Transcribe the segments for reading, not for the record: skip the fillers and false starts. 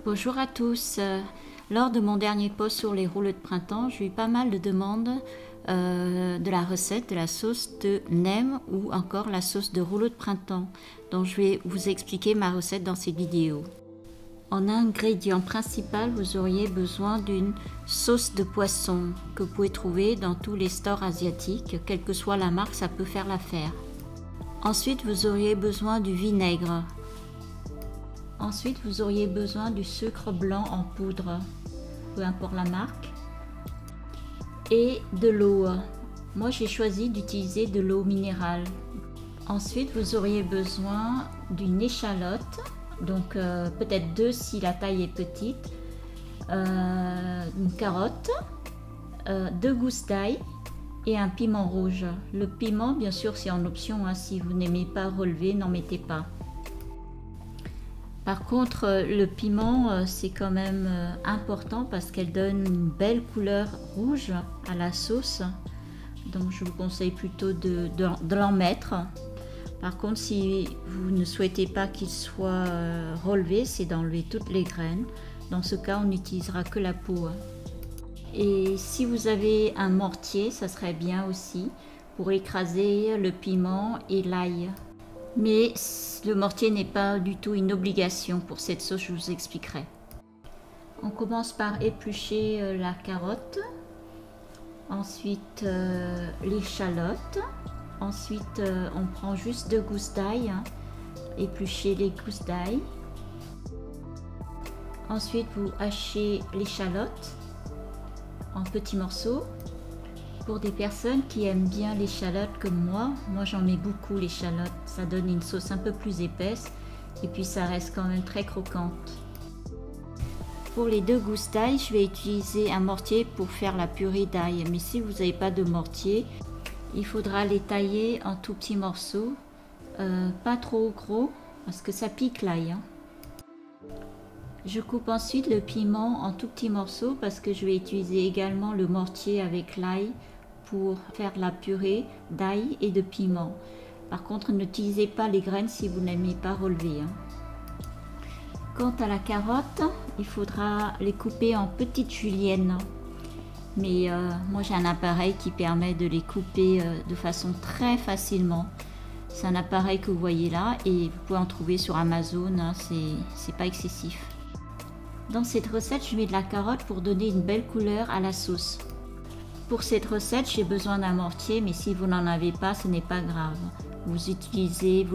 Bonjour à tous. Lors de mon dernier post sur les rouleaux de printemps, j'ai eu pas mal de demandes de la recette de la sauce de nem ou encore la sauce de rouleau de printemps. Donc je vais vous expliquer ma recette dans cette vidéo. En ingrédient principal, vous auriez besoin d'une sauce de poisson que vous pouvez trouver dans tous les stores asiatiques. Quelle que soit la marque, ça peut faire l'affaire. Ensuite, vous auriez besoin du vinaigre. Ensuite, vous auriez besoin du sucre blanc en poudre, peu importe la marque, et de l'eau. Moi, j'ai choisi d'utiliser de l'eau minérale. Ensuite, vous auriez besoin d'une échalote, donc peut-être 2 si la taille est petite, une carotte, 2 gousses d'ail et un piment rouge. Le piment, bien sûr, c'est en option, hein, si vous n'aimez pas relever, n'en mettez pas. Par contre, le piment, c'est quand même important parce qu'elle donne une belle couleur rouge à la sauce. Donc, je vous conseille plutôt de l'en mettre. Par contre, si vous ne souhaitez pas qu'il soit relevé, c'est d'enlever toutes les graines. Dans ce cas, on n'utilisera que la peau. Et si vous avez un mortier, ça serait bien aussi pour écraser le piment et l'ail. Mais le mortier n'est pas du tout une obligation pour cette sauce, je vous expliquerai. On commence par éplucher la carotte, ensuite l'échalote, ensuite on prend juste 2 gousses d'ail, hein, épluchez les gousses d'ail. Ensuite vous hachez l'échalote en petits morceaux. Pour des personnes qui aiment bien l'échalote comme moi j'en mets beaucoup l'échalote, ça donne une sauce un peu plus épaisse et puis ça reste quand même très croquante. Pour les 2 gousses d'ail, je vais utiliser un mortier pour faire la purée d'ail, mais si vous n'avez pas de mortier, il faudra les tailler en tout petits morceaux, pas trop gros parce que ça pique l'ail. Hein. Je coupe ensuite le piment en tout petits morceaux parce que je vais utiliser également le mortier avec l'ail pour faire la purée d'ail et de piment. Par contre, n'utilisez pas les graines si vous n'aimez pas relever. Hein. Quant à la carotte, il faudra les couper en petites juliennes. Mais moi j'ai un appareil qui permet de les couper de façon très facilement. C'est un appareil que vous voyez là et vous pouvez en trouver sur Amazon, hein, c'est pas excessif. Dans cette recette, je mets de la carotte pour donner une belle couleur à la sauce. Pour cette recette, j'ai besoin d'un mortier, mais si vous n'en avez pas, ce n'est pas grave. Vous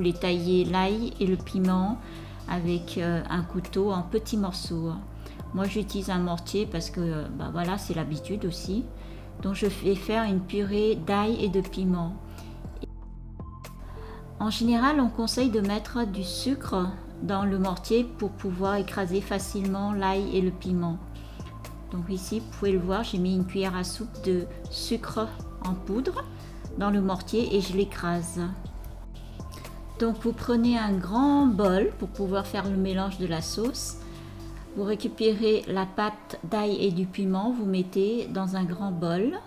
les taillez l'ail et le piment avec un couteau en petits morceaux. Moi, j'utilise un mortier parce que voilà, c'est l'habitude aussi. Donc, je vais faire une purée d'ail et de piment. En général, on conseille de mettre du sucre dans le mortier pour pouvoir écraser facilement l'ail et le piment. Donc ici, vous pouvez le voir, j'ai mis une cuillère à soupe de sucre en poudre dans le mortier et je l'écrase. Donc vous prenez un grand bol pour pouvoir faire le mélange de la sauce. Vous récupérez la pâte d'ail et du piment, vous mettez dans un grand bol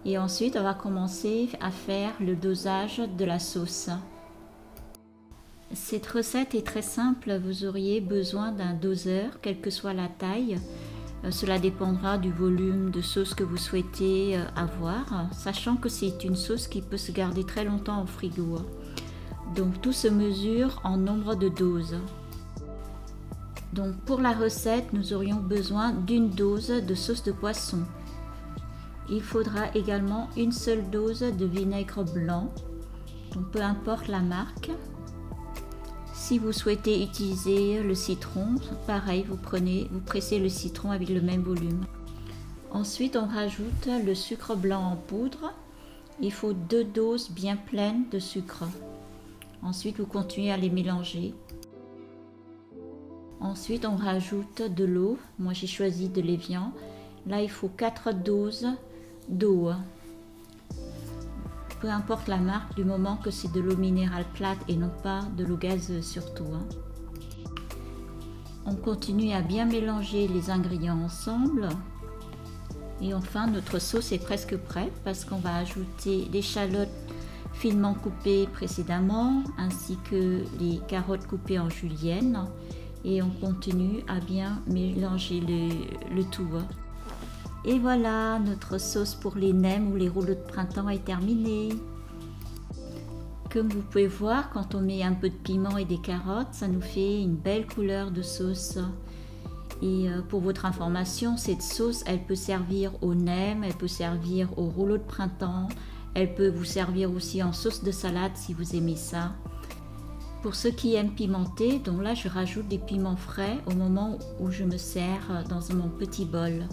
et ensuite on va commencer à faire le dosage de la sauce. Cette recette est très simple, vous auriez besoin d'un doseur, quelle que soit la taille. Cela dépendra du volume de sauce que vous souhaitez avoir, sachant que c'est une sauce qui peut se garder très longtemps au frigo. Donc tout se mesure en nombre de doses. Donc pour la recette, nous aurions besoin d'une dose de sauce de poisson. Il faudra également une seule dose de vinaigre blanc, donc peu importe la marque. Si vous souhaitez utiliser le citron, pareil, vous pressez le citron avec le même volume. Ensuite, on rajoute le sucre blanc en poudre. Il faut 2 doses bien pleines de sucre. Ensuite, vous continuez à les mélanger. Ensuite, on rajoute de l'eau. Moi, j'ai choisi de l'évian. Là, il faut 4 doses d'eau. Peu importe la marque, du moment que c'est de l'eau minérale plate et non pas de l'eau gazeuse surtout. Hein. On continue à bien mélanger les ingrédients ensemble. Et enfin, notre sauce est presque prête parce qu'on va ajouter l'échalote finement coupées précédemment, ainsi que les carottes coupées en julienne et on continue à bien mélanger le tout. Et voilà, notre sauce pour les nems ou les rouleaux de printemps est terminée. Comme vous pouvez voir, quand on met un peu de piment et des carottes, ça nous fait une belle couleur de sauce. Et pour votre information, cette sauce, elle peut servir aux nems, elle peut servir aux rouleaux de printemps, elle peut vous servir aussi en sauce de salade si vous aimez ça. Pour ceux qui aiment pimenter, donc là je rajoute des piments frais au moment où je me sers dans mon petit bol.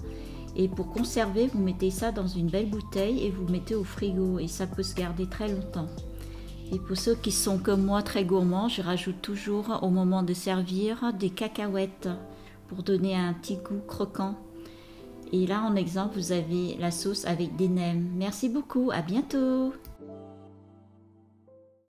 Et pour conserver, vous mettez ça dans une belle bouteille et vous mettez au frigo et ça peut se garder très longtemps. Et pour ceux qui sont comme moi très gourmands, je rajoute toujours au moment de servir des cacahuètes pour donner un petit goût croquant. Et là en exemple, vous avez la sauce avec des nems. Merci beaucoup, à bientôt!